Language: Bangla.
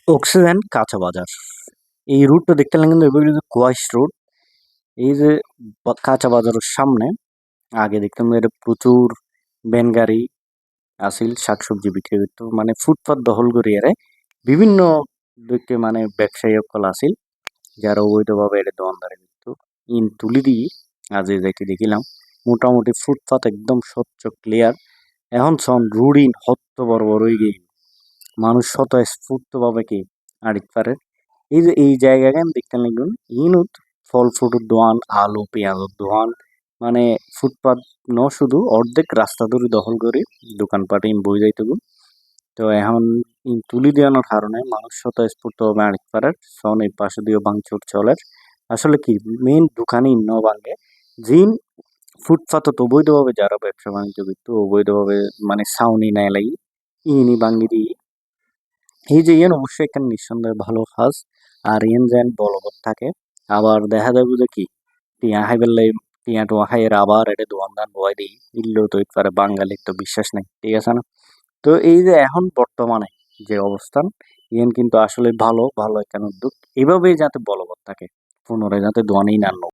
অক্সিজেন কাঁচা বাজার এই রুটটা দেখতে লাগলে কিন্তু এগুলো কিন্তু কোয়াইশ রুট। এই যে কাঁচা বাজারের সামনে আগে দেখতাম যে এটা প্রচুর ভ্যান গাড়ি আসিল শাকসবজি বিক্রি করতো, মানে ফুটপাত দখল করি আরে বিভিন্ন দিকে মানে ব্যবসায়ী সকল আসিল যারা অবৈধভাবে এটা দোকানদারি করতো। ইন তুলি দিয়ে আজ এই যাইতে দেখিলাম মোটামুটি ফুটপাত একদম স্বচ্ছ ক্লিয়ার। এখন সন রুড়িন হত্য বড় বড় হয়ে গিয়ে মানুষ শত স্ফূর্ত ভাবে কি আড়িত পারে। এই যে এই জায়গায় দেখতে লাগুন ইনুত ফল ফ্রুটের দোকান, আলু পেঁয়াজের দোকান, মানে ফুটপাত ন শুধু অর্ধেক রাস্তা ধরে দখল করে দোকানপাটে বই যাইতে গো। তো এখন তুলি দেওয়ানোর কারণে মানুষ স্বতঃস্ফূর্ত ভাবে আড়িত পারে সন এই পাশে দিয়ে ভাঙচুর চলে। আসলে কি মেইন দোকানই ন ভাঙে জিন ফুটপাতত অবৈধভাবে যারা ব্যবসা বাণিজ্য করতো অবৈধভাবে, মানে ছাউনি নেয় লাগি ইনি ভাঙ্গি দিয়ে। এই যে ইয়ান অবশ্যই একটা নিঃসন্দেহে ভালো কাজ। আর ইয়ান যেন বলবৎ থাকে। আবার দেখা যাবে যে কি টিয়া খাই পেলাই টিয়া টোয়া খাই এর আবার এটা দোকানদার বয় দিই ইল্লো তো পারে বাঙালির তো বিশ্বাস নেই, ঠিক আছে না? তো এই যে এখন বর্তমানে যে অবস্থান ইয়ান কিন্তু আসলে ভালো ভালো একটা উদ্যোগ, এভাবেই যাতে বলবৎ থাকে পুনরায় যাতে দোয়ানেই না